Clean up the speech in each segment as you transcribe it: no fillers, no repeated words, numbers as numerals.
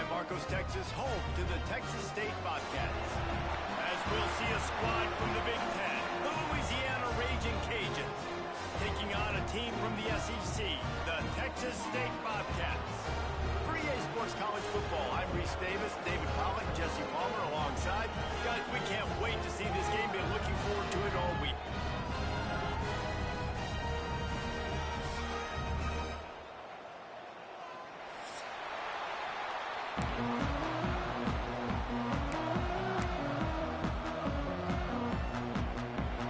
Texas, home to the Texas State Bobcats. As we'll see a squad from the Big Ten, the Louisiana Raging Cajuns, taking on a team from the SEC, the Texas State Bobcats. For EA Sports College Football, I'm Reese Davis, David Pollack, Jesse Palmer alongside. Guys, we can't wait to see this game. Been looking forward to it all week.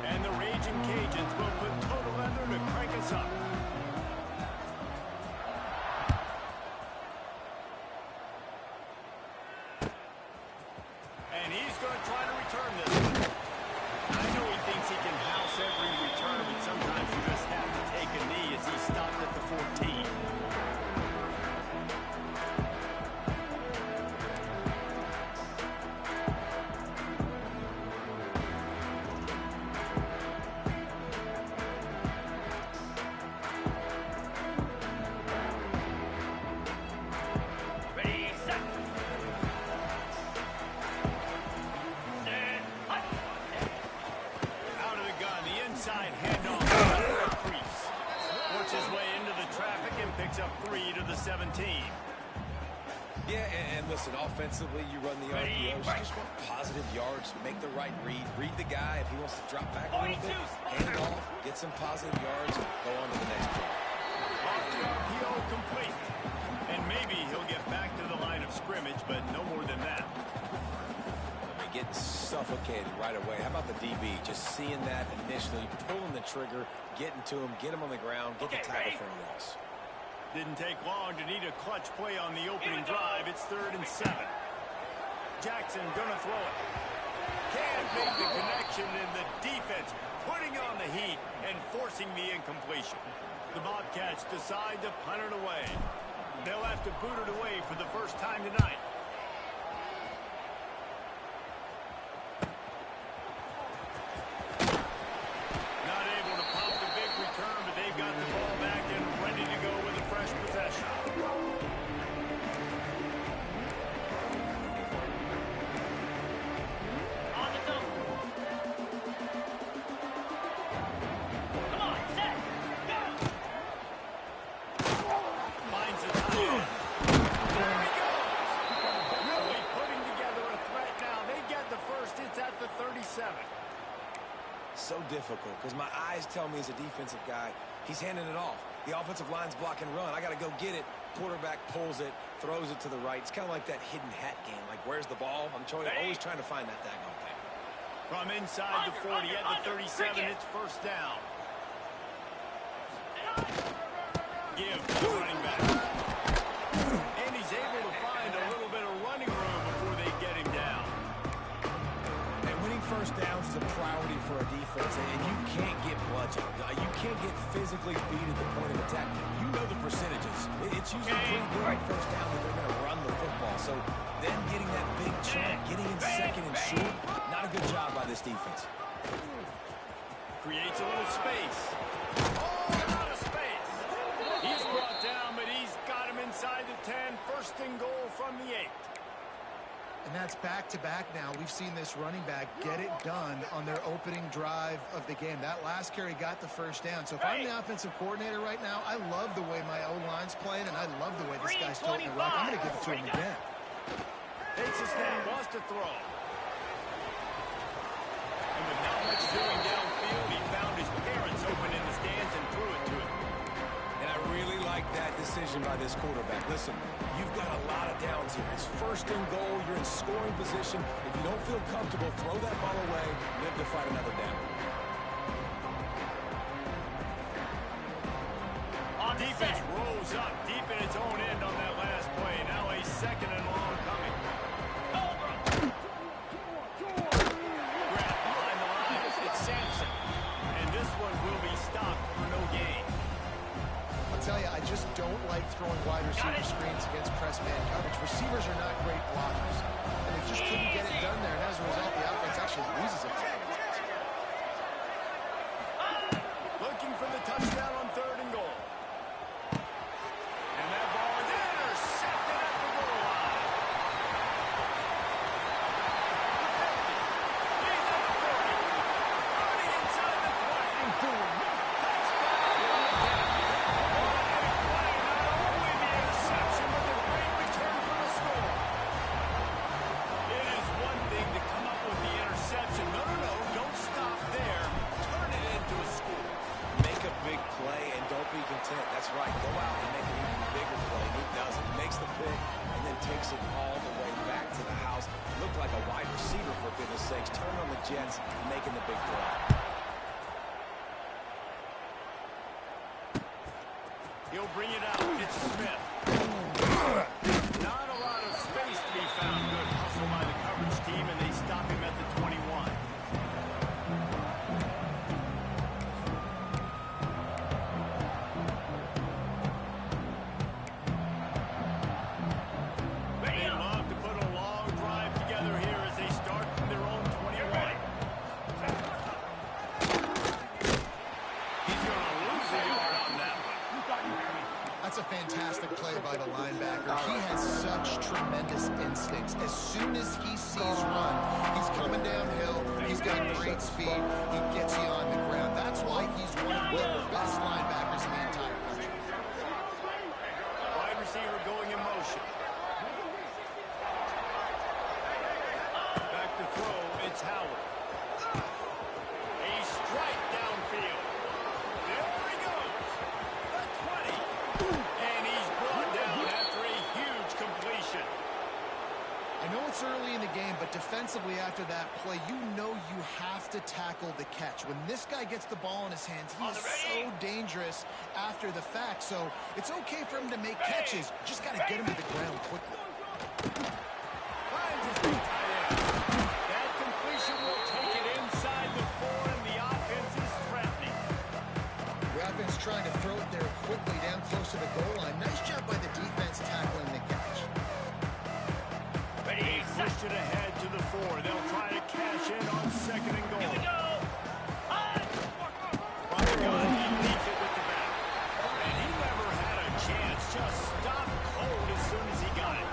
And the Raging Cajuns will put total leather to crank us up. And he's going to try to return this one. I know he thinks he can house every return, but sometimes you just have to take a knee as he stopped at the 14. Inside handoff crease. Works his way into the traffic and picks up 3 to the 17. Yeah, and listen, offensively, you run the RPOs. You just want positive yards, make the right read the guy. If he wants to drop back a little bit, hand it off, get some positive yards, go on to the next play. Off the RPO complete. And maybe he'll get back to the line of scrimmage, but no more than that. Getting suffocated right away. How about the DB? Just seeing that initially, pulling the trigger, getting to him, get him on the ground, get the tackle for a loss. Didn't take long to need a clutch play on the opening drive. It's 3rd and 7. Jackson gonna throw it. Can't make the connection, and the defense putting on the heat and forcing the incompletion. The Bobcats decide to punt it away. They'll have to boot it away for the first time tonight. So difficult because my eyes tell me as a defensive guy, he's handing it off. The offensive line's block and run. I got to go get it. Quarterback pulls it, throws it to the right. It's kind of like that hidden hat game. Like, where's the ball? I'm always trying to find that daggone thing. From inside the 40 at the 37, it's first down. Give to the running back. And he's able to find a little bit of running room before they get him down. And winning first downs is a priority for a defense, and you can't get bludgeoned. You can't get physically beat at the point of attack. You know the percentages. It's usually pretty good on first down that they're going to run the football. So then getting that big chunk, getting in second and short, not a good job by this defense. Creates a little space. Oh, a lot of space. He's brought down, but he's got him inside the 10. First and goal from the 8. And that's back-to-back now. We've seen this running back get it done on their opening drive of the game. That last carry got the first down. So if I'm the offensive coordinator right now, I love the way my O-line's playing, and I love the way this guy's toting the rock. I'm going to give it to him again. Takes a snap, wants to throw. And with not much doing downfield, he found his parents open in the stands and threw it to him. And I really like that decision by this quarterback. Listen, you've got a lot of downs here. It's first and goal. You're in scoring position. If you don't feel comfortable, throw that ball away. Live to fight another down. Defense rolls up deep in its own end on that last play. Now a second and long coming. Grab behind the line. It's Sampson. And this one will be stopped for no gain. I'll tell you, I just don't like throwing wide receiver screens against press man coverage. Receivers are not great blockers. And they just couldn't get it done there. And as a result, the offense actually loses it. it all the way back to the house. Looked like a wide receiver, for goodness sakes. Turn on the Jets, making the big play. He'll bring it out. It's Smith. Not a lot of space to be found. Good hustle by the coverage team, and they stop him at the 21. They love to put a long drive together here as they start from their own 21. He's going to lose a yard on that one. That's a fantastic play by the linebacker. He has such tremendous instincts. As soon as he sees run, he's coming downhill. He's got great speed. He gets you on the ground. That's why he's one of the best linebackers in the entire country. Wide receiver going in motion. Back to throw. It's Howard. A strike downfield. There he goes. The 20. And he's brought down after a huge completion. I know it's early in the game, but defensively after that play, you know you have to tackle the catch. When this guy gets the ball in his hands, he's so dangerous after the fact. So it's okay for him to make catches. You just got to get him to the ground quickly. Finds his big tight end. That completion will take it inside the 4, and the offense is threatening. The offense trying to throw it there quickly down close to the goal line. Nice job by the defense tackling the catch. They pushed it ahead to the 4. They'll try to cash in on 2nd and goal. Here we go. From the gun, he leaves it with the back. And he never had a chance. Just stopped cold as soon as he got it.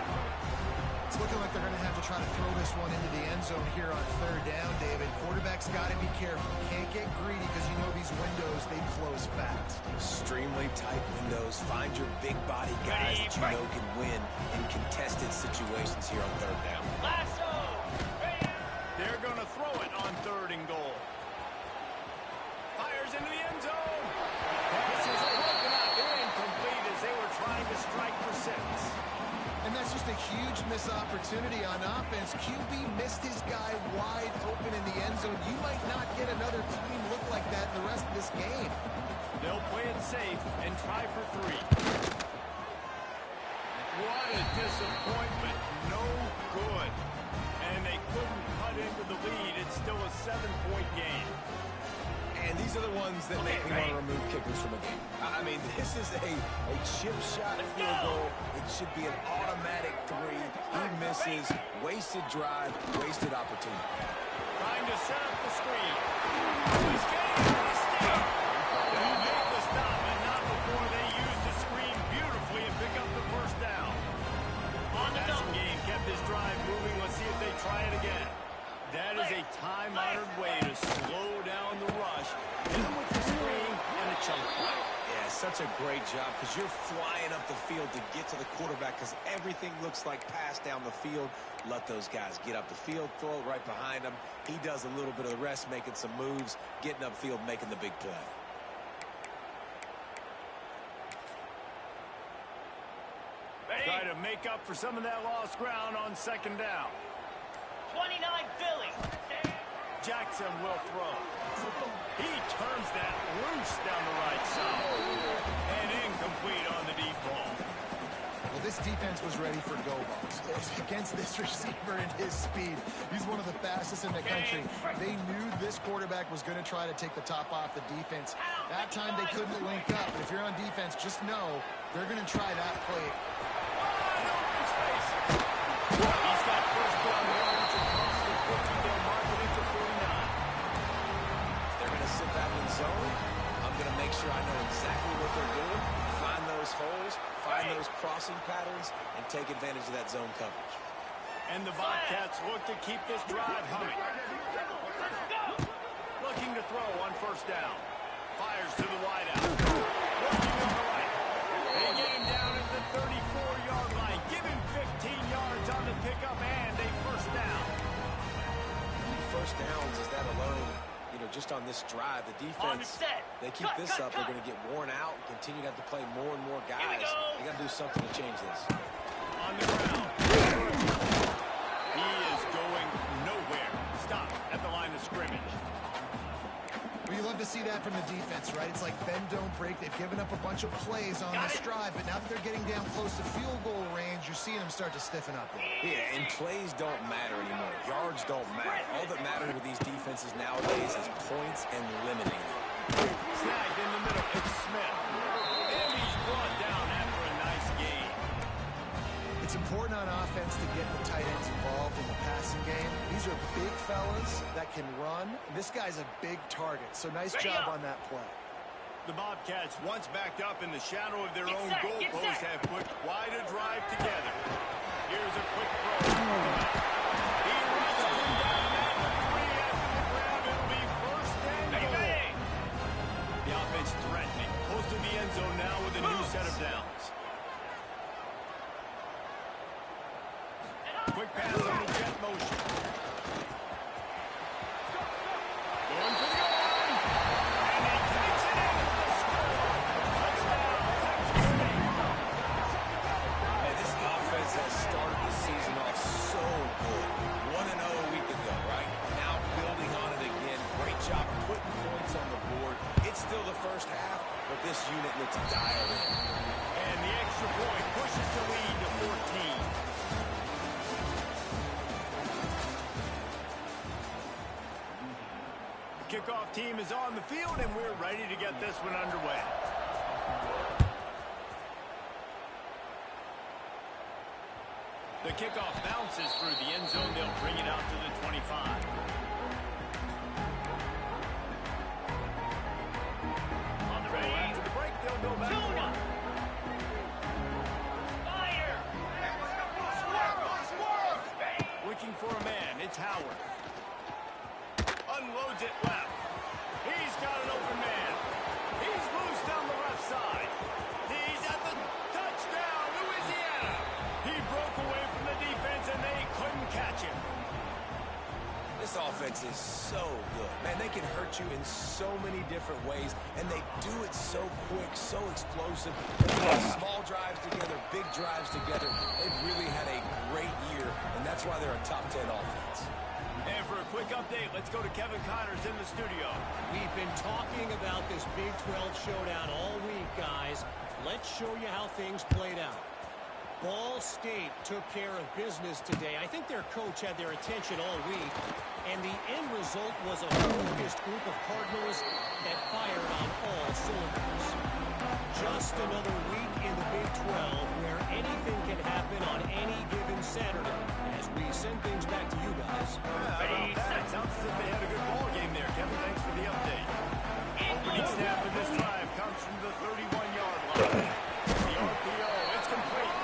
It's looking like they're going to have to try to throw this one into the end zone here on 3rd down, David. Quarterback's got to be careful. Can't get greedy because you know these windows, they close fast. Extremely tight windows. Find your big body guys that you know can win in contested situations here on 3rd down. They're going to throw it on 3rd and goal. Fires into the end zone. Pass is broken up. Incomplete as they were trying to strike for 6. And that's just a huge missed opportunity on offense. QB missed his guy wide open in the end zone. You might not get another team look like that in the rest of this game. They'll play it safe and try for 3. What a disappointment. No good. And they couldn't cut into the lead. It's still a 7-point game. And these are the ones that make me want to remove kickers from a game. I mean, this is a chip shot field goal. It should be an automatic 3. He misses. Wasted drive, wasted opportunity. Trying to set up the screen. He's getting the stop. They make the stop, but not before they use the screen beautifully and pick up the 1st down. The passing game kept this drive moving. Let's see if they try it again. That is a time-honored way to slow down the rush. Hit him with the screen and a chunk play. Yeah, such a great job because you're flying up the field to get to the quarterback because everything looks like pass down the field. Let those guys get up the field, throw it right behind him. He does a little bit of the rest, making some moves, getting upfield, making the big play. Try to make up for some of that lost ground on 2nd down. 29 Philly. Jackson will throw. He turns that loose down the right side. And incomplete on the deep ball. Well, this defense was ready for go balls. Against this receiver and his speed, he's one of the fastest in the country. They knew this quarterback was going to try to take the top off the defense. That time they couldn't link up. But if you're on defense, just know they're going to try that play. He's got 1st down yards across the 50. They'll mark it into 49. They're going to sit back in zone. I'm going to make sure I know exactly what they're doing. Find those holes, find those crossing patterns, and take advantage of that zone coverage. And the Bobcats look to keep this drive humming. Looking to throw on 1st down. Fires to the wideout. Working on the right. They get him down at the 34-yard line. Give him 15 yards on the pickup and a 1st down. 1st downs is that alone. You know, just on this drive, the defense, they keep this up, they're going to get worn out and continue to have to play more and more guys. They got to do something to change this. On the ground. from the defense, right? It's like bend, don't break. They've given up a bunch of plays on this drive, but now that they're getting down close to field goal range, you're seeing them start to stiffen up. Yeah, and plays don't matter anymore. Yards don't matter. All that matters with these defenses nowadays is points and limiting them. Snagged in the middle. It's Smith. And he's brought down after a nice gain. It's important on offense to get the tight ends involved in the passing game. These are big fellas that can run. This guy's a big target, so nice job on that play. The Bobcats, once backed up in the shadow of their own goalpost, have put quite a drive together. Here's a quick throw. He wrestles him down at the 3 after the grab. It'll be first and goal. The offense threatening. Close to the end zone now with a new set of downs. Quick pass on the jet motion. Going for the line. And he takes it in for the score. Touchdown, Texas State. Man, this offense has started the season off so good. 1-0 a week ago, right? Now building on it again. Great job putting points on the board. It's still the first half, but this unit looks dialed in. And the extra point pushes the lead to 14. Kickoff team is on the field, and we're ready to get this one underway. The kickoff bounces through the end zone. They'll bring it out to the 25. On the ready. After the break, they'll go back to one. Fire! Looking for a man. It's Howard. Unloads it left. He's got an open man. He's loose down the left side. He's at the touchdown, Louisiana. He broke away from the defense, and they couldn't catch him. This offense is so good. Man, they can hurt you in so many different ways, and they do it so quick, so explosive. Small drives together, big drives together. They've really had a great year, and that's why they're a top 10 offense. And for a quick update, let's go to Kevin Connors in the studio. We've been talking about this Big 12 showdown all week, guys. Let's show you how things played out. Ball State took care of business today. I think their coach had their attention all week, and the end result was a focused group of Cardinals that fired on all cylinders. Just another week in the Big 12 where anything can happen on any given Saturday. As we send things back to you guys. Ready, set. Sounds as if they had a good ball game there, Kevin. Thanks for the update. Opening snap in this drive comes from the 31-yard line. The RPO, it's complete.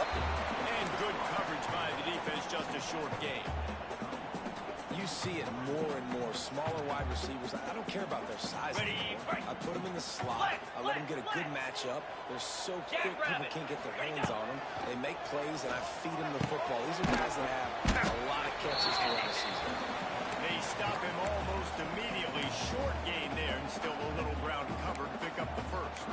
And good coverage by the defense, just a short game. You see it more and more. Smaller wide receivers. I don't care about their size anymore. I put them in the slot. I let them get a good matchup. They're so quick, people can't get their hands on them. They make plays, and I feed them the football. These are guys that have a lot of catches throughout the season. They stop him almost immediately. Short gain there, and still a little ground covered to pick up the first.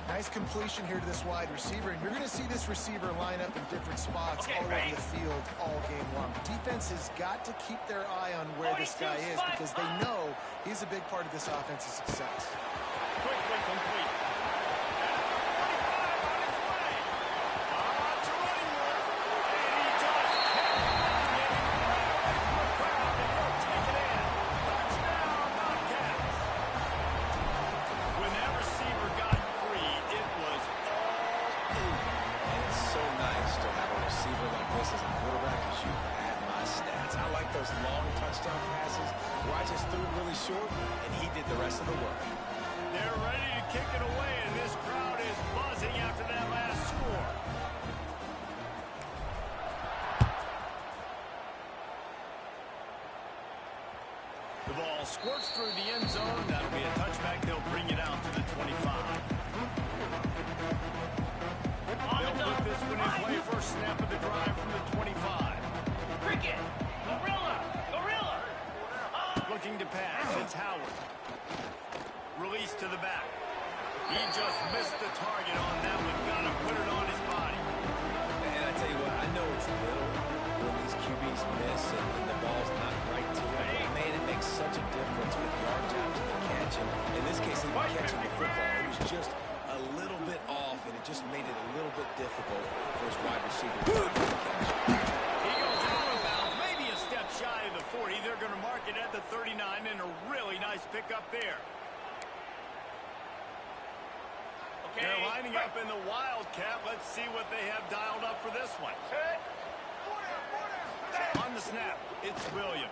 Nice completion here to this wide receiver, and you're going to see this receiver line up in different spots all over the field all game long. The defense has got to keep their eye on where this guy is because they know he's a big part of this offense's success. Quickly complete. Long touchdown passes where I just threw it really short, and he did the rest of the work. They're ready to kick it away, and this crowd is buzzing after that last score. The ball squirts through the end zone. That'll be a touchback. They'll bring it out to the 25. They'll put this one in play. First snap of the drive from the 25. Cricket! Gorilla! Looking to pass. It's Howard. Release to the back. He just missed the target on that one. Got to put it on his body. And I tell you what, I know it's little when these QBs miss and the ball's not right to it. But man, it makes such a difference with yard times and the catch. And this there. Okay. They're lining up in the Wildcat. Let's see what they have dialed up for this one. On the snap, it's Williams.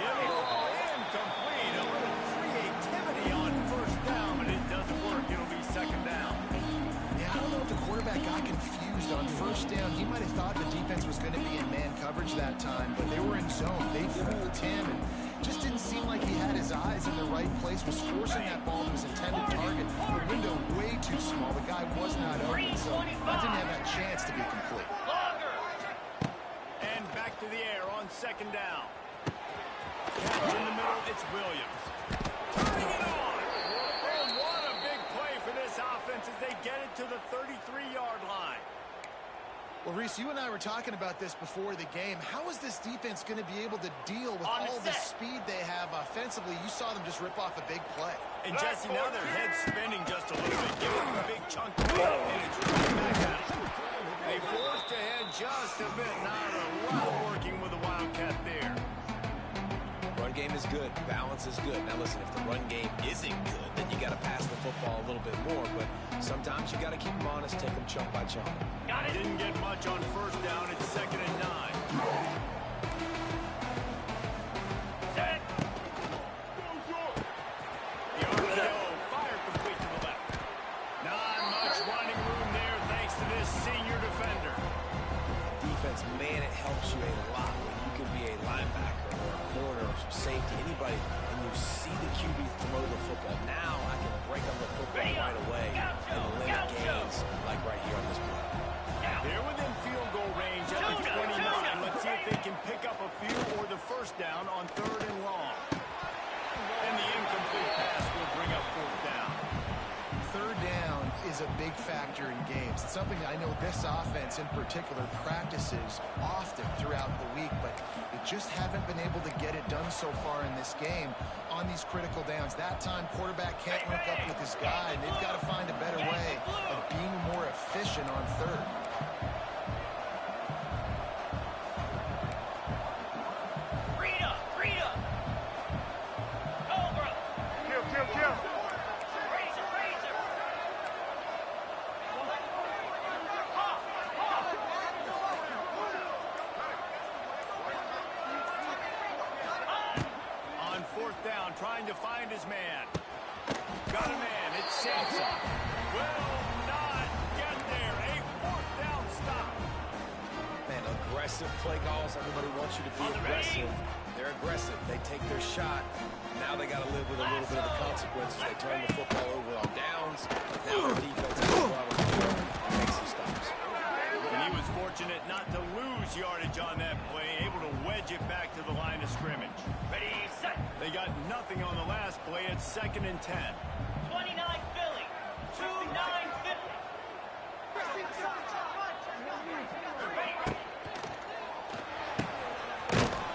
Incomplete. A little creativity on first down, but it doesn't work. It'll be second down. Yeah, I don't know if the quarterback got confused on first down. He might have thought the defense was going to be in man coverage that time, but they were in zone. They fooled him and just didn't seem like he had his eyes in the right place, was forcing that ball to his intended target. The window way too small. The guy was not open, so that didn't have that chance to be complete. And back to the air on second down. Catch in the middle, it's Williams. Turning it on. And what a big play for this offense as they get it to the 33-yard line. Well, Reese, you and I were talking about this before the game. How is this defense going to be able to deal with all the speed they have offensively? You saw them just rip off a big play. And Jesse, now their head's spinning just a little bit, giving them a big chunk of it, and it's right back at them. They forced ahead just a bit. Not a lot working with the Wildcat there. Run game is good. Balance is good. Now listen, if the run game isn't good, then you got to pass the football a little bit more. But sometimes you got to keep them honest, take them chunk by chunk. Got it. Didn't get much on first down. It's second and 9. Set. The RPO fired complete to the left. Not much running room there thanks to this senior defender. Defense, man, it helps you a lot when you can be a linebacker or a corner or some safety, anybody, and you see the QB throw the football. Now I can break up the football right away and limit gains like right here on this play. They're within field goal range at the 29. Let's see if they can pick up a few or the first down on third and long. And the incomplete pass will bring up fourth down. Third down is a big factor in games. It's something I know this offense in particular practices often throughout the week, but they just haven't been able to get it done so far in this game on these critical downs. That time, quarterback can't link up with his guy, and they've got to find a better way of being more efficient on third. Rita. Cobra. Kill. Razor. On fourth down, trying to find his man. Got a man. It's Sampson. Will not get there. A fourth down stop. Man, aggressive play calls. Everybody wants you to be aggressive. They're aggressive. They take their shot. Now they got to live with a little bit of the consequences. They turn the football over on downs. Now their defense has to go out on the field and make some stops. And he was fortunate not to lose yardage on that play, able to wedge it back to the line of scrimmage. Ready, set. They got nothing on the last play. It's second and 10. 29 Philly. 29-50.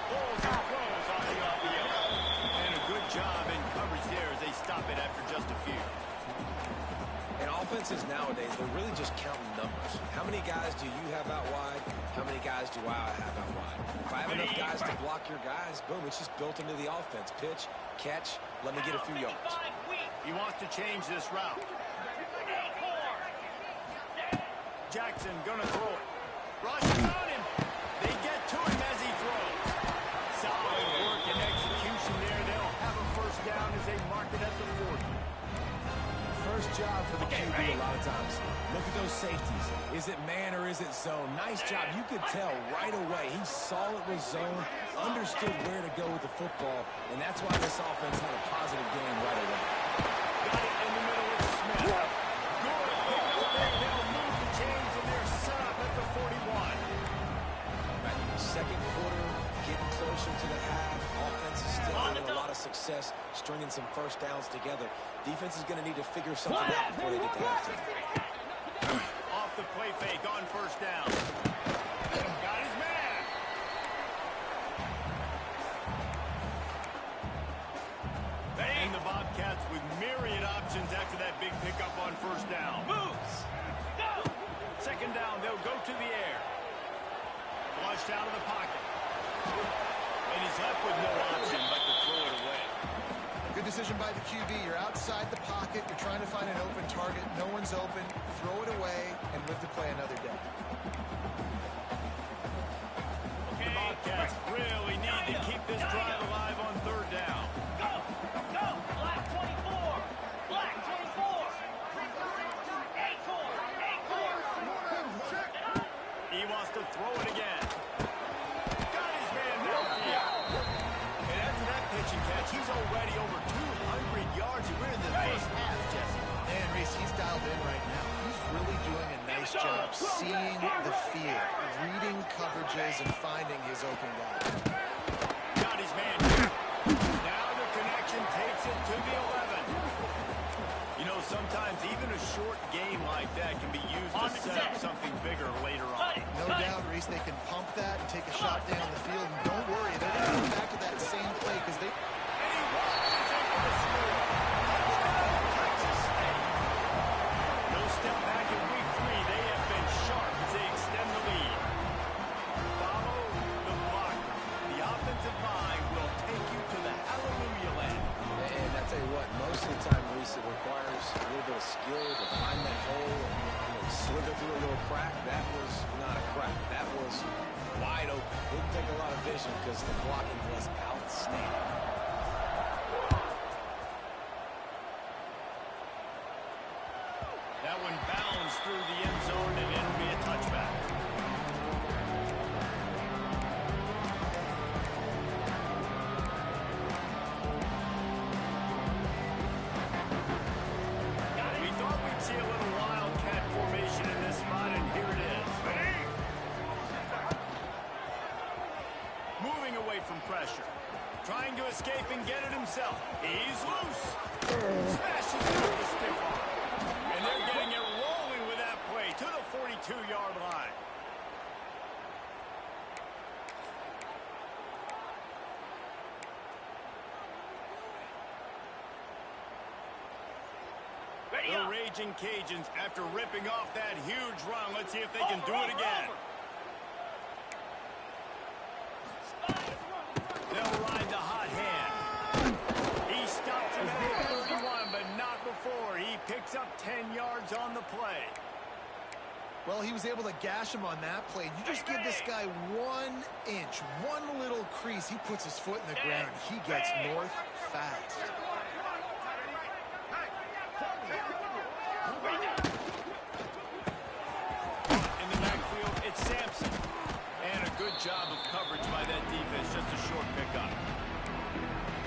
Balls and throws off the RPO. And a good job in coverage there as they stop it after just a few. And offenses nowadays, they're really just counting numbers. How many guys do you have out wide? How many guys do I have out wide? If I have enough guys to block your guys, boom, it's just built into the offense. Pitch, catch, let me get a few yards. He wants to change this route. Jackson gonna throw it. Rushes on him. They get to him as he throws. Solid work and execution there. They'll have a first down as they mark it at the 40. First job for the QB a lot of times. Look at those safeties. Is it man or is it zone? Nice job. You could tell right away. He saw it was zone, understood where to go with the football, and that's why this offense had a positive game right away. Got it in the middle with Smith. Good pickup there. They'll move the chains and they're set up at the 41. Right. Second quarter, getting closer to the half. Offense is still having a lot of success stringing some first downs together. Defense is going to need to figure something out before they get to halftime. Off the play fake on first down. Got his man. And the Bobcats with myriad options after that big pickup on first down. Moves. Go. Second down, they'll go to the air. Flushed out of the pocket. And he's left with no option but to throw it away. decision by the QB. You're outside the pocket. You're trying to find an open target. No one's open. Throw it away and live to play another day. The Bobcats really need to keep this drive alive on third down. Go! Go! Black 24! Black 24! Acorn! Acorn! He wants to throw it again. Got his man downfield. And after that pitch and catch, he's already over 200 yards. And we're in the first half, Jesse. Man, Reese, he's dialed in right now. He's really doing a nice job seeing the field, reading coverages, and finding his open guy. Got his man. Now the connection takes it to the 11. You know, sometimes even a short game like that can be used to set up something bigger later on. No doubt, Reese, they can pump that and take a shot down the field. And don't worry, they're going to go back to that same play because they... And he launches it for the score. Touchdown, Texas State. No step back in week 3. They have been sharp as they extend the lead. Follow the blocker. The offensive line will take you to the hallelujah land. And I tell you what, most of the time, Reese, it requires a little bit of skill to find that hole and slither through a little crack. That was not a crack. That was wide open. Didn't take a lot of vision because the blocking was outstanding. That one bounced through the end zone and it'll be a touchback. We thought we'd see a little wildcat formation in this spot, and here it is. Moving away from pressure. Trying to escape and get it himself. He's loose. Smashes through the stiff arm. And they're getting it rolling with that play to the 42-yard line. The Raging Cajuns, after ripping off that huge run, let's see if they can do it again. They'll ride the hot hand. He stops him at 31, but not before. He picks up 10 yards on the play. Well, he was able to gash him on that play. You just give this guy 1 inch, one little crease. He puts his foot in the ground. He gets north fast. In the backfield, it's Sampson. And a good job of coverage by that defense. Just a short pickup.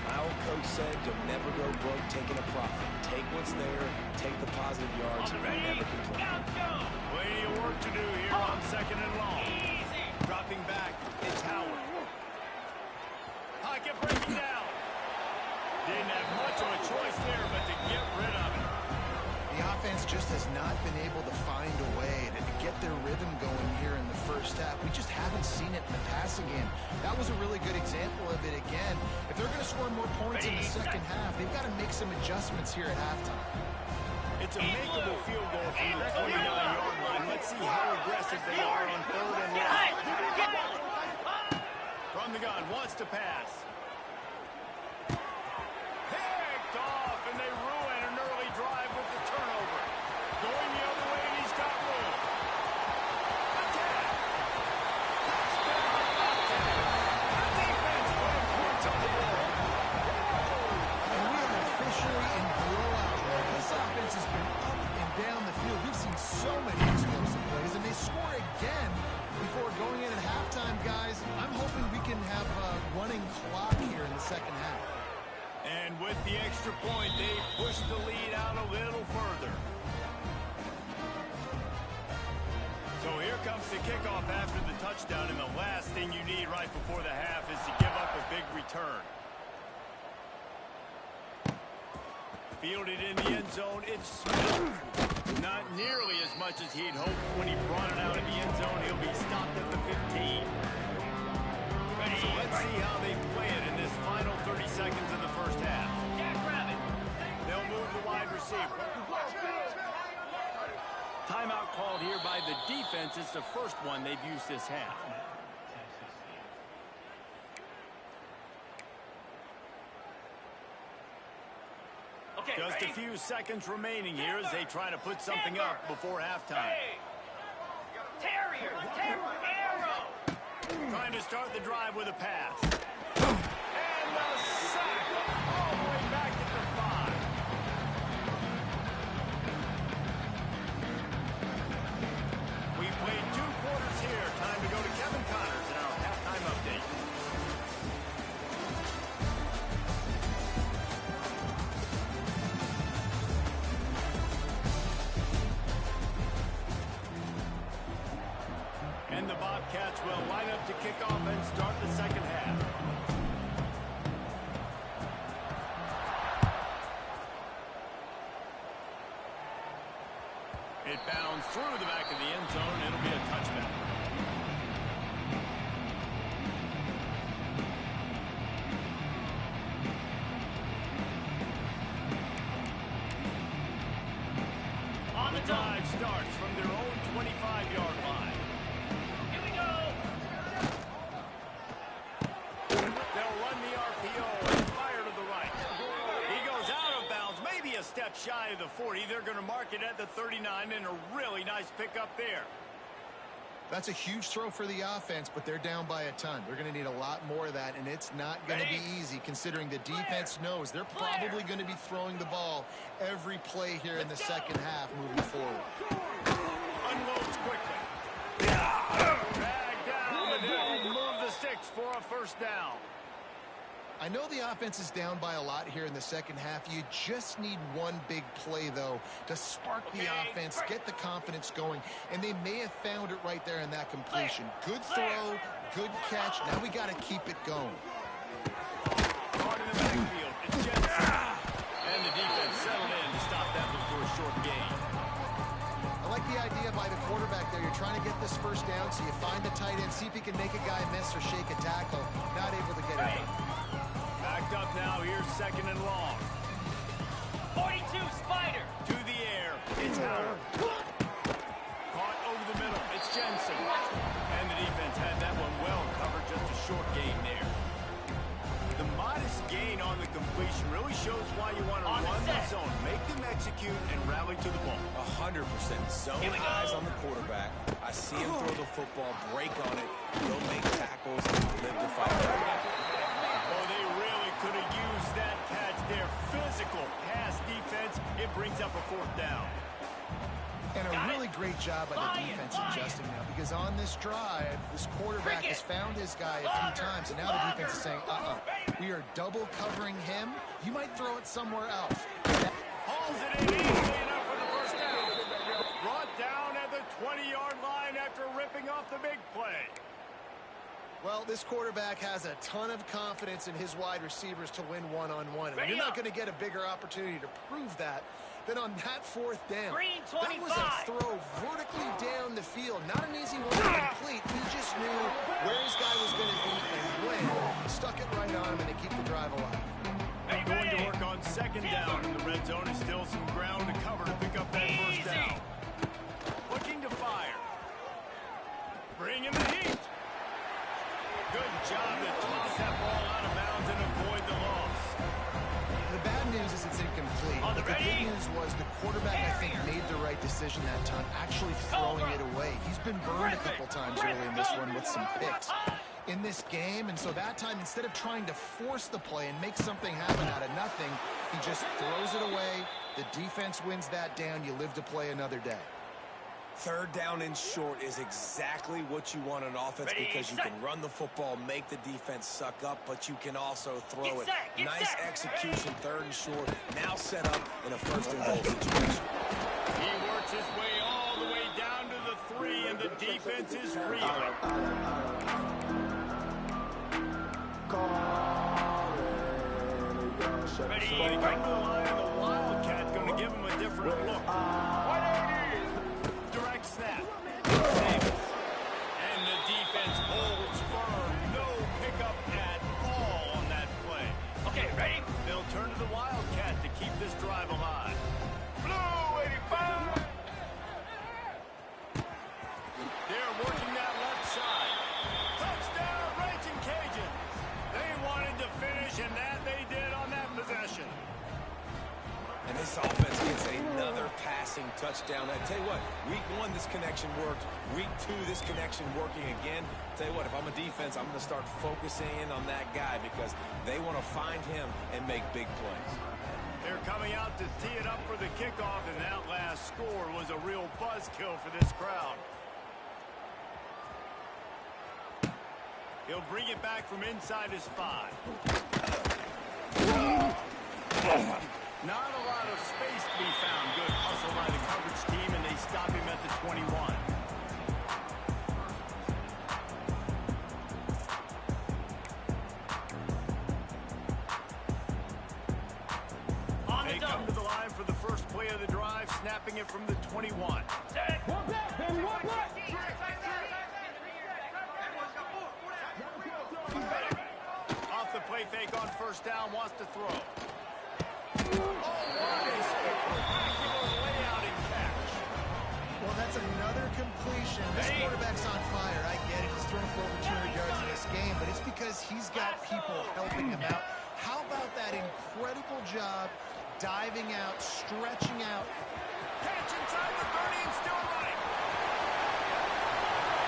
My old coach said you'll never go broke taking a profit. Take what's there, take the positive yards, and never complain. Plenty of work to do here on second and long. Dropping back, it's Howard. Pocket breaking down. Didn't have much of a choice there, but to get rid of it. The offense just has not been able to find a way to get their rhythm going here in the first half. We just haven't seen it in the passing game. That was a really good example of it again. If they're going to score more points in the second half, they've got to make some adjustments here at halftime. It's a makeable field goal from the 29-yard line. Let's see how aggressive they are on third and long. From the gun, wants to pass. Picked off, and they ruin an early drive with the turnover. Going the other way, and he's got room. Attack. The defense putting points on the board. And we are officially in blowout mode. This offense has been up and down the field. We've seen so many explosive plays, and they score again before going in at halftime, guys. I'm hoping we can have a running clock here in the second half. And with the extra point, they push the lead out a little further. So here comes the kickoff after the touchdown, and the last thing you need right before the half is to give up a big return. Fielded in the end zone, it's smooth. Not nearly as much as he'd hoped when he brought it out of the end zone. He'll be stopped at the 15. So let's see how they play it in this final 30 seconds of the first half. They'll move the wide receiver. Timeout called here by the defense. It's the first one they've used this half. Just a few seconds remaining here as they try to put something up before halftime. Hey. Terrier, arrow. Trying to start the drive with a pass. And a sack all the way back at the 5. We've played 2 quarters here. Time to go to Kevin Connors in our halftime update. And the Bobcats will line up to kick off and start the second half. It bounds through the back of the end zone. It'll be a touchback. On the Drive starts from their own 25-yard line. Here we go. They'll run the RPO and fire to the right. He goes out of bounds, maybe a step shy of the 40. They're going to mark it at the 39, and a really nice pickup there. That's a huge throw for the offense, but they're down by a ton. We're going to need a lot more of that, and it's not going to be easy considering the defense knows they're probably going to be throwing the ball every play here in the second half moving forward. Unloads quickly. Drag down, and he'll move the sticks for a first down. I know the offense is down by a lot here in the second half. You just need one big play, though, to spark the offense, get the confidence going, and they may have found it right there in that completion. Good throw, good catch. Now we got to keep it going. Caught in the backfield. It's Jensen. And the defense settled in to stop that one for a short gain. I like the idea by the quarterback there. You're trying to get this first down, so you find the tight end, see if he can make a guy miss or shake a tackle. Not able to get it done. Backed up now. Here's second and long. 42 Spider. To the air. It's Howard. Caught over the middle. It's Jensen. And the defense had that one well covered. Just a short gain there. The modest gain on the completion really shows why you want to run the zone. Make them execute and rally to the ball. 100% zone eyes on the quarterback. I see him throw the football, break on it, go make tackles, and live to fight. Oh, they really could have used that catch there. Physical pass defense. It brings up a fourth down. And a really great job by the defense adjusting now, because on this drive, this quarterback has found his guy a few times, and now the defense is saying, we are double covering him. You might throw it somewhere else. Hauls it in easily enough for the first down. Brought down at the 20-yard line after ripping off the big play. Well, this quarterback has a ton of confidence in his wide receivers to win one-on-one. And you're not going to get a bigger opportunity to prove that than on that fourth down. That was a throw vertically down the field. Not an easy one to complete. He just knew where his guy was going to be and when. Stuck it right on him, and they keep the drive alive. Going to work on second down. In the red zone is still some ground to cover to pick up that first down. Looking to fire. Bringing the heat. Good job to toss that ball out of bounds and avoid the loss. The bad news is it's incomplete. But the good news was the quarterback, I think, made the right decision that time, actually throwing it away. He's been burned a couple times early in this one with some picks in this game. And so that time, instead of trying to force the play and make something happen out of nothing, he just throws it away. The defense wins that down. You live to play another day. Third down and short is exactly what you want on offense, because you can run the football, make the defense suck up, but you can also throw it. Nice execution, third and short, now set up in a first and goal situation. He works his way all the way down to the 3, and the defense is reeling. Ready to come to the line, and the Wildcat going to give him a different look. Direct snap. Davis. And the defense holds firm. No pickup at all on that play. Okay, ready? They'll turn to the Wildcat to keep this drive alive. Blue 85. They're working that left side. Touchdown, Raging Cajuns. They wanted to finish, and that they did on that possession. touchdown. I tell you what, week 1, this connection worked. Week 2, this connection working again. Tell you what, if I'm a defense, I'm going to start focusing in on that guy because they want to find him and make big plays. They're coming out to tee it up for the kickoff, and that last score was a real buzzkill for this crowd. He'll bring it back from inside his 5. Not a lot of space to be found. Good hustle by the coverage team, and they stop him at the 21. They come to the line for the first play of the drive, snapping it from the 21. Set. One back, baby, one back. Off the play fake on first down, wants to throw. Oh, what a spectacular layout and catch. Well, that's another completion. This quarterback's on fire. I get it. He's thrown for over 200 yards in this game, but it's because he's got people helping him out. How about that incredible job diving out, stretching out? Catch inside the 30 and still running.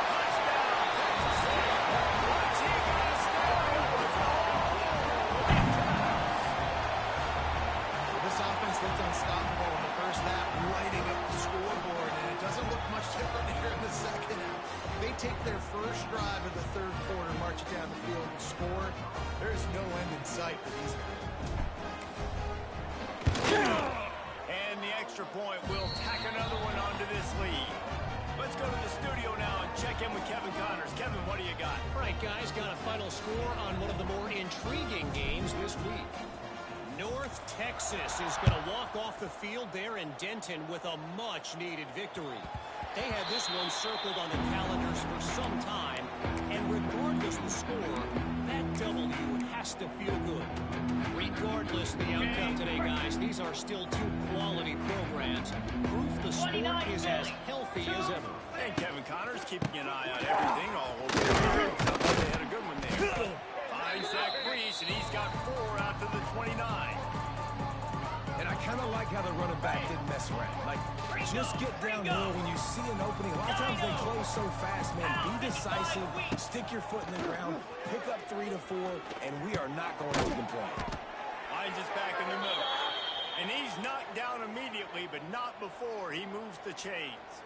Touchdown, Texas State. What's he gonna stay? This offense looked unstoppable in the first half, lighting up the scoreboard, and it doesn't look much different here in the second half. They take their first drive of the third quarter, march it down the field, and score. There's no end in sight for these guys. And the extra point will tack another one onto this lead. Let's go to the studio now and check in with Kevin Connors. Kevin, what do you got? All right, guys, got a final score on one of the more intriguing games this week. North Texas is going to walk off the field there in Denton with a much-needed victory. They had this one circled on the calendars for some time, and regardless of the score, that W has to feel good. Regardless of the outcome today, guys, these are still two quality programs. Proof the sport is as healthy as ever. And Kevin Connors keeping an eye on everything all over the field. They had a good one there. Finds Zach Brees, and he's got 4 out to the 29. And I kind of like how the running back didn't mess around. Like, just get downhill when you see an opening. A lot of times they close so fast, man. Be decisive, stick your foot in the ground, pick up 3 to 4, and we are not going to complain. Finds us back in the middle. And he's knocked down immediately, but not before he moves the chains.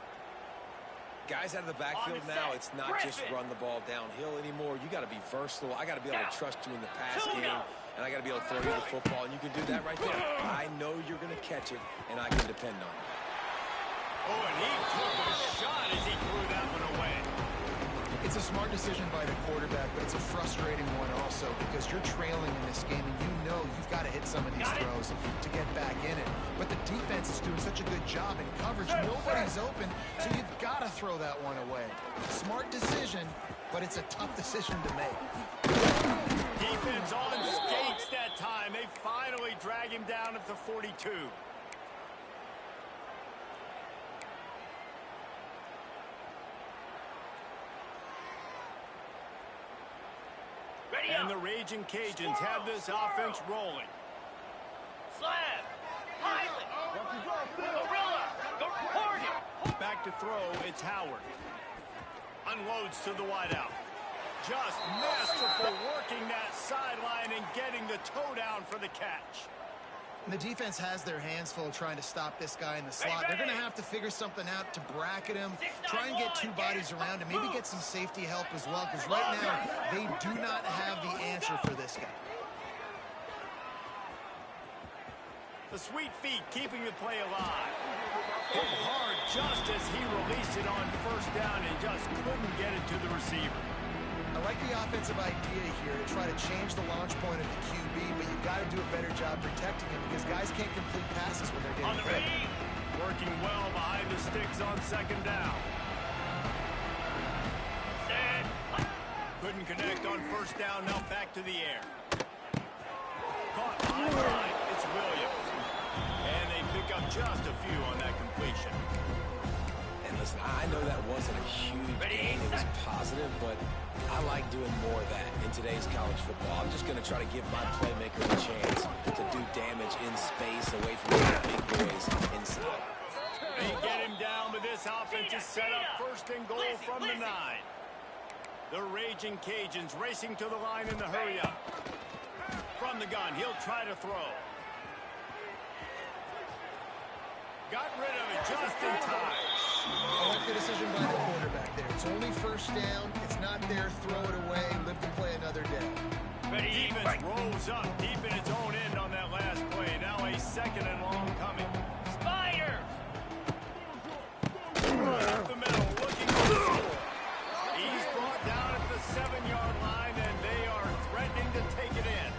Guys out of the backfield now, it's not just run the ball downhill anymore. You got to be versatile. I got to be able to trust you in the pass game, and I got to be able to throw you the football, and you can do that right there. I know you're going to catch it, and I can depend on you. Oh, and he took a shot as he threw that one away. It's a smart decision by the quarterback, but it's a frustrating one also because you're trailing in this game and you know you've got to hit some of these throws to get back in it. But the defense is doing such a good job in coverage. Nobody's open, so you've got to throw that one away. Smart decision, but it's a tough decision to make. Defense on skates that time. They finally drag him down at the 42. And the Raging Cajuns have this offense rolling. Slab. Pilot. Gorilla. Go report it. Back to throw, it's Howard. Unloads to the wideout. Just masterful working that sideline and getting the toe down for the catch. And the defense has their hands full trying to stop this guy in the slot. They're going to have to figure something out to bracket him, try and get 2 bodies around him, maybe get some safety help as well, because right now they do not have the answer for this guy. The sweet feet keeping the play alive. Hit hard just as he released it on first down and just couldn't get it to the receiver. I like the offensive idea here to try to change the launch point of the QB, but you got to do a better job protecting him because guys can't complete passes when they're getting hit. Working well behind the sticks on second down. Set. Couldn't connect on first down, now back to the air. Caught behind the line, it's Williams. And they pick up just a few on that completion. And listen, I know that wasn't a huge gain. It was positive, but I like doing more of that in today's college football. I'm just going to try to give my playmaker a chance to do damage in space away from the big boys inside. They get him down, but this offense is set up first and goal from the 9. The Raging Cajuns racing to the line in the hurry-up. From the gun, he'll try to throw. Got rid of it just in time. I like the decision by the quarterback there. It's only first down. It's not there. Throw it away. Live to play another day. Defense rolls up deep in its own end on that last play. Now a second and long coming. Spider! Right up the middle, looking for the score. He's brought down at the 7-yard line, and they are threatening to take it in.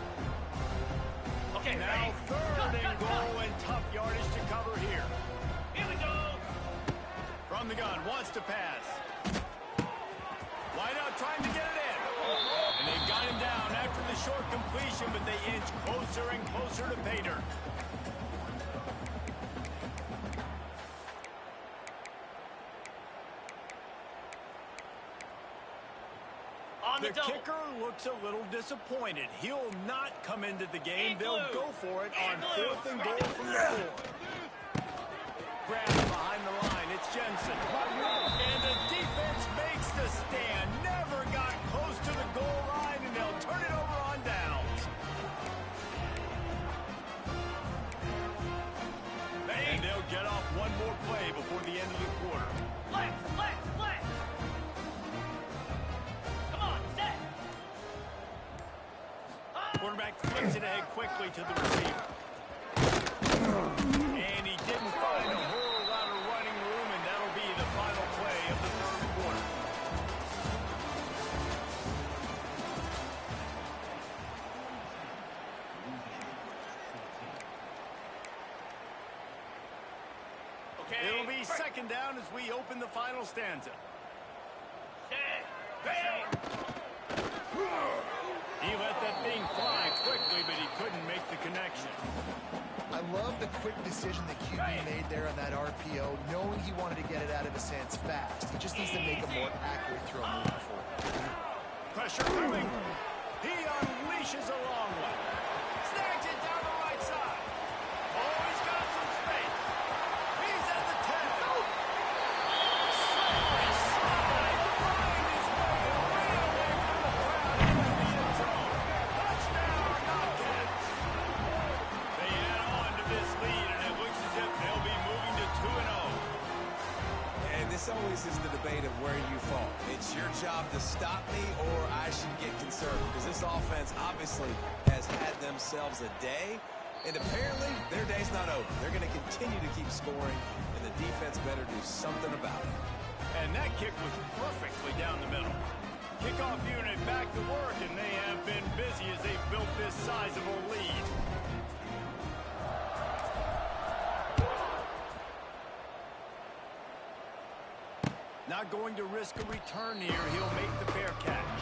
Okay, Now third and goal and tough yardage to cover here. Here we go. From the gun, wants to pass. Wide out, trying to get it in. And they've got him down after the short completion, but they inch closer and closer to pay dirt. The kicker looks a little disappointed. He'll not come into the game. They'll go for it on 4th and goal from the 4. Grab behind the line. It's Jensen. And the defense makes the stand. Never got close to the goal line, and they'll turn it over on downs. And they'll get off one more play before the end of the quarter. Flex. Quarterback flips it ahead quickly to the receiver. And he didn't find a whole lot of running room, and that'll be the final play of the 3rd quarter. Okay. It'll be second down as we open the final stanza. He let that thing fly quickly, but he couldn't make the connection. I love the quick decision the QB made there on that RPO, knowing he wanted to get it out of his hands fast. He just needs to make a more accurate throw moving forward. Pressure coming. He unleashes a long one. Snags it down the right side. Oh, he's got some space. He's at the 10. Slide. Find his way away from the crowd into the end zone. Touchdown, Bobcats. They add on to this lead, and it looks as if they'll be moving to 2-0. And this always is the debate of where you fall. It's your job to stop me, or I should get concerned, because this offense obviously has had themselves a day, and apparently their day's not over. They're going to continue to keep scoring, and the defense better do something about it. And that kick was perfectly down the middle. Kickoff unit back to work, and they have been busy as they've built this sizable lead. Not going to risk a return here. He'll make the fair catch.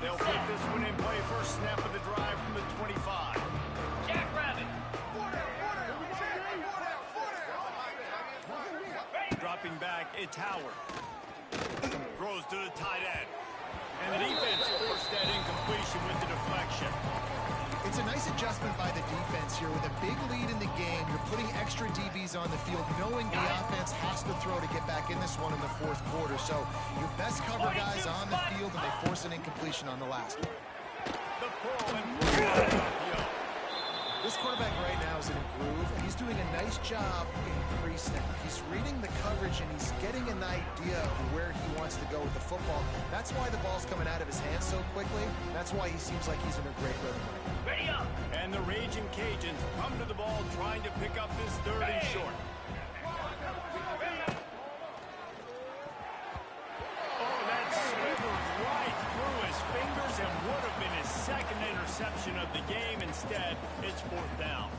They'll put this one in play. First snap of the drive from the 25. Jackrabbit. Dropping back, it's Howard. Throws to the tight end. And the defense forced that incompletion with the deflection. It's a nice adjustment by the defense here. With a big lead in the game, you're putting extra DBs on the field, knowing the offense has to throw to get back in this one in the 4th quarter. So your best cover guys on the field, and they force an incompletion on the last one. The pull and This quarterback right now is in a groove, and he's doing a nice job in pre-snap. He's reading the coverage, and he's getting an idea of where he wants to go with the football. That's why the ball's coming out of his hands so quickly. That's why he seems like he's in a great rhythm right now. Ready up. And the Raging Cajuns come to the ball trying to pick up this 3rd and short. Oh, that slithered right through his fingers and would have been his 2nd interception of the game. Instead, it's 4th down.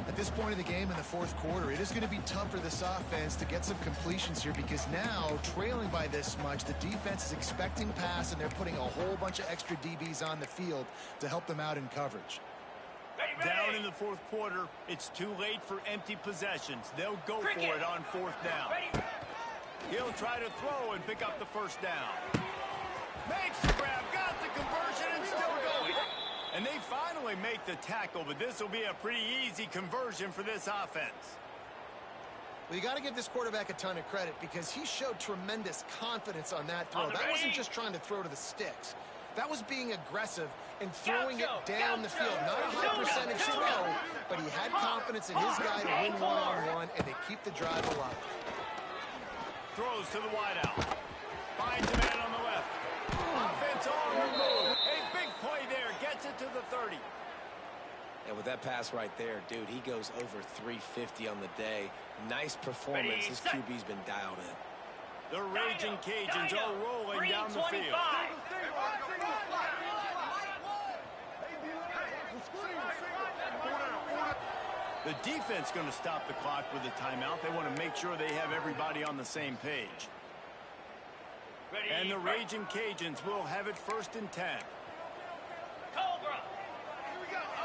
At this point in the game in the 4th quarter, it is going to be tough for this offense to get some completions here, because now, trailing by this much, the defense is expecting pass, and they're putting a whole bunch of extra DBs on the field to help them out in coverage. Down in the 4th quarter, it's too late for empty possessions. They'll go for it on 4th down. He'll try to throw and pick up the 1st down. Makes the grab, got the conversion, and still going. And they finally make the tackle, but this will be a pretty easy conversion for this offense. Well, you got to give this quarterback a ton of credit because he showed tremendous confidence on that throw. That wasn't just trying to throw to the sticks. That was being aggressive and throwing it down the field. Not a high percentage throw, but he had confidence in his guy to win one-on-one and to keep the drive alive. Throws to the wideout. Finds a man on the left. Offense on the move. A big play there. Gets it to the 30. And with that pass right there, dude, he goes over 350 on the day. Nice performance. His QB's been dialed in. The Raging Cajuns are rolling down the field. The defense going to stop the clock with a timeout. They want to make sure they have everybody on the same page. And the Raging Cajuns will have it 1st and 10.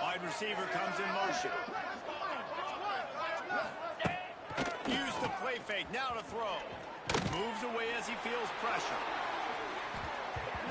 Wide receiver comes in motion. Use the play fake. Now to throw. Moves away as he feels pressure.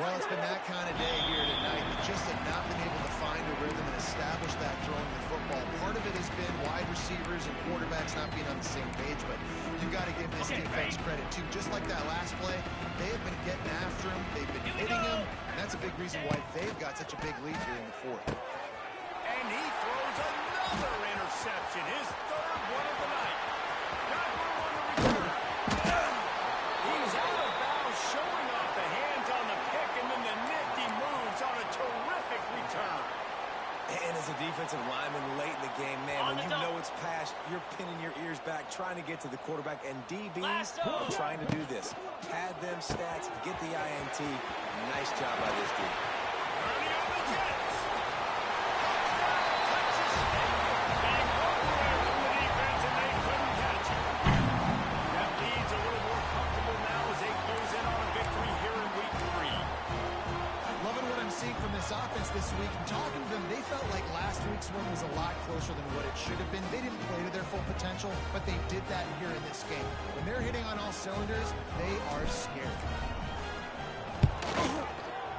Well, it's been that kind of day here tonight. They just have not been able to find a rhythm and establish that throwing the football. Part of it has been wide receivers and quarterbacks not being on the same page, but you got to give this defense credit, too. Just like that last play, they have been getting after him. They've been hitting him, and that's a big reason why they've got such a big lead here in the 4th. And he throws another interception, his 3rd one of the night. Got room on the return. He's out of bounds, showing off the hands on the pick, and then the nifty moves on a terrific return. And as a defensive lineman late in the game, man, when you know it's past, you're pinning your ears back, trying to get to the quarterback, and DBs are trying to do this. Pad them stats, get the INT. Nice job by this dude. Early on the Jets. Texas State. Being broken away from the defense, and they couldn't catch it. That lead's a little more comfortable now as they close in on a victory here in week 3. Loving what I'm seeing from this offense this week. And talking to them, they felt like last week's win was a lot closer than what it should have been. They didn't play to their full potential, but they did that here in this game. When they're hitting on all cylinders, they are scared.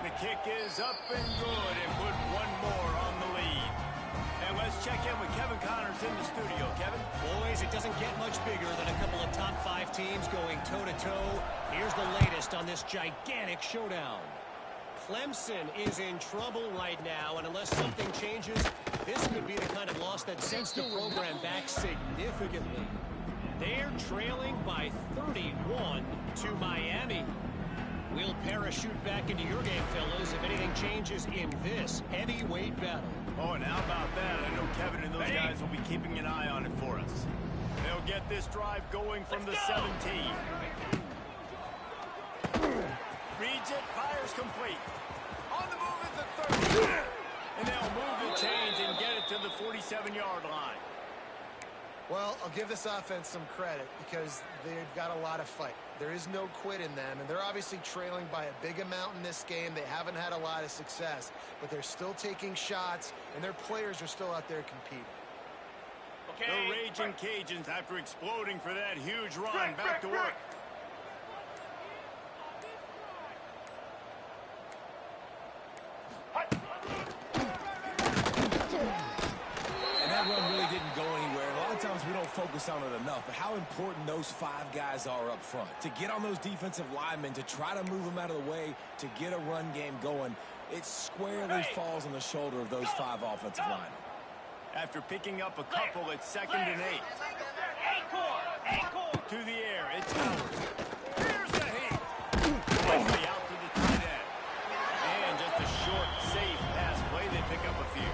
The kick is up and good and put one more on the lead. And let's check in with Kevin Connors in the studio. Kevin? Boys, it doesn't get much bigger than a couple of top 5 teams going toe-to-toe. Here's the latest on this gigantic showdown. Clemson is in trouble right now, and unless something changes, this could be the kind of loss that sets the program back significantly. They're trailing by 31 to Miami. We'll parachute back into your game, fellas, if anything changes in this heavyweight battle. Oh, and how about that? I know Kevin and those guys will be keeping an eye on it for us. They'll get this drive going from the 17. Reads it, fires complete. On the move at the 30. And they'll move the chains and get it to the 47-yard line. Well, I'll give this offense some credit because they've got a lot of fight. There is no quit in them, and they're obviously trailing by a big amount in this game. They haven't had a lot of success, but they're still taking shots, and their players are still out there competing. The Raging Cajuns, after exploding for that huge run, back to work. And that run really didn't go anywhere. A lot of times we don't focus on it enough, but how important those 5 guys are up front. To get on those defensive linemen, to try to move them out of the way, to get a run game going, it squarely falls on the shoulder of those 5 offensive linemen. After picking up a couple, it's 2nd and 8. To the air, it's Howard. Here's the heat. Quickly out to the tight end. And just a short, safe pass play. They pick up a few.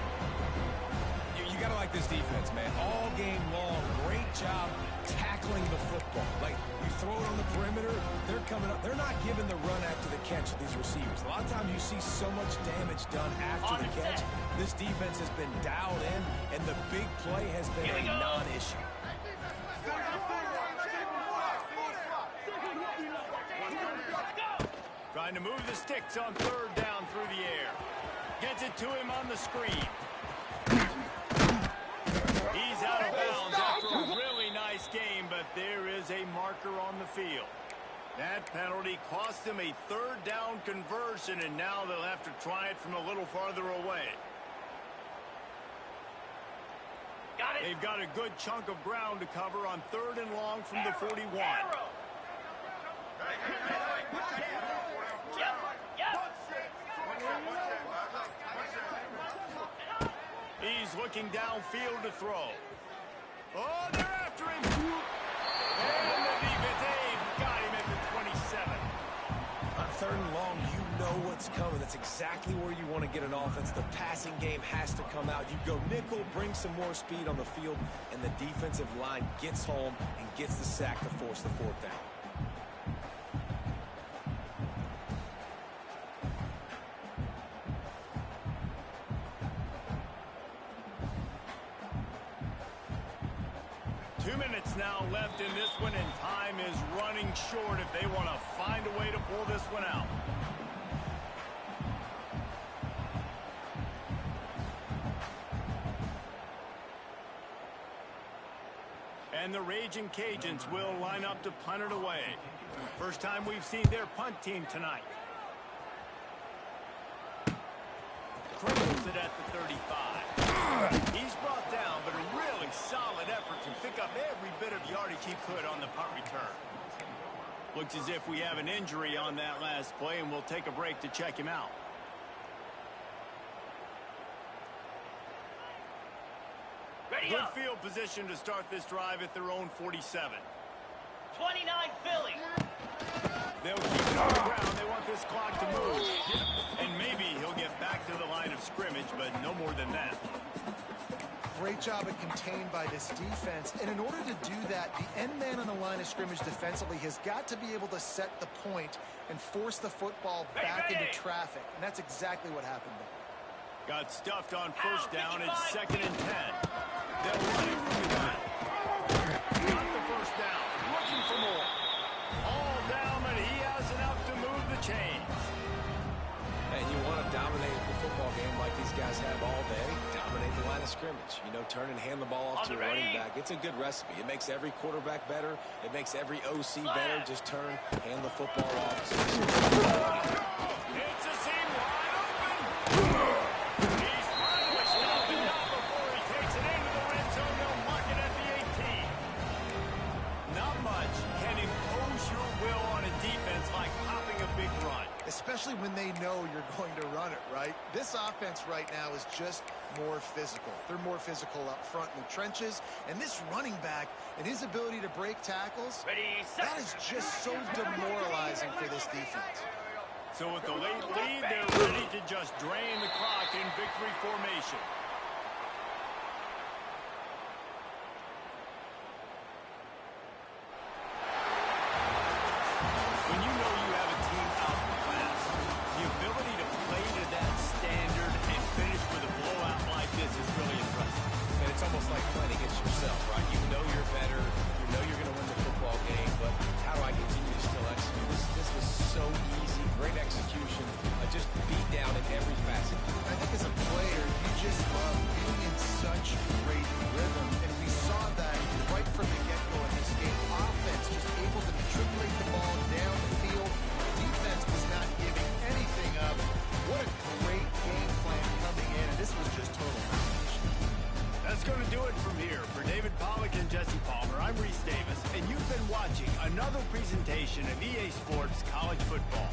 You got to like this defense, man. All game long, great job tackling the football. Like, you throw it on the perimeter, they're coming up. They're not giving the run after the catch to these receivers. A lot of times you see so much damage done after the catch. This defense has been dialed in, and the big play has been a non-issue. Trying to move the sticks on 3rd down through the air. Gets it to him on the screen. He's out of bounds after a really nice game, but there is a marker on the field. That penalty cost them a third down conversion, and now they'll have to try it from a little farther away. Got it. They've got a good chunk of ground to cover on 3rd and long from the 41. Arrow. Yep. He's looking downfield to throw. Oh, they're after him. And the defense, they've got him at the 27. On 3rd and long, you know what's coming. That's exactly where you want to get an offense. The passing game has to come out. You go nickel, bring some more speed on the field, and the defensive line gets home and gets the sack to force the 4th down. Now left in this one, and time is running short if they want to find a way to pull this one out. And the Raging Cajuns will line up to punt it away. First time we've seen their punt team tonight. Criminals it at the 35. He's brought down, but a really solid effort to pick up every bit of yardage he could on the punt return. Looks as if we have an injury on that last play, and we'll take a break to check him out. Ready Good up. field position to start this drive at their own 47. 29 Philly. They'll keep it on the ground. They want this clock to move. And maybe he'll get back to the line of scrimmage, but no more than that. Great job at contained by this defense. And in order to do that, the end man on the line of scrimmage defensively has got to be able to set the point and force the football back into traffic. And that's exactly what happened there. Got stuffed on 1st down. It's 2nd and 10. They'll run it from the gun. Got the 1st down. Looking for more. All down, but he has enough to move the chains. And you want to dominate the football game like these guys have all day. Dominate the line of scrimmage. You know, turn and hand the ball off to a running back. It's a good recipe. It makes every quarterback better. It makes every OC better. Just turn, hand the football off. It's a seam wide open. He's finally stopping now before he takes it into the red zone. They'll mark it at the 18. Not much can impose your will on a defense like popping a big run. Especially when they know you're going to run it, right? This offense right now is just more physical. They're more physical up front in the trenches. And this running back and his ability to break tackles, that is just so demoralizing for this defense. So with the late lead, they're ready to just drain the clock in victory formation. When you know you have a team out in class, the ability to play to that standard and finish with a blowout like this is really impressive. And it's almost like playing against yourself, right? You know you're better. You know you're going to win the football game, but how do I continue to still execute? This was so easy. Great execution. Just beat down in every facet. I think as a player, you just love being in such great rhythm. And we saw that right from the get-go in this game. Offense just able to matriculate the ball down the field. Defense was not giving anything up. What a great game plan coming in. And this was just total domination. That's going to do it from here. For David Pollack and Jesse Palmer, I'm Reese Davis, and you've been watching another presentation of EA Sports College Football.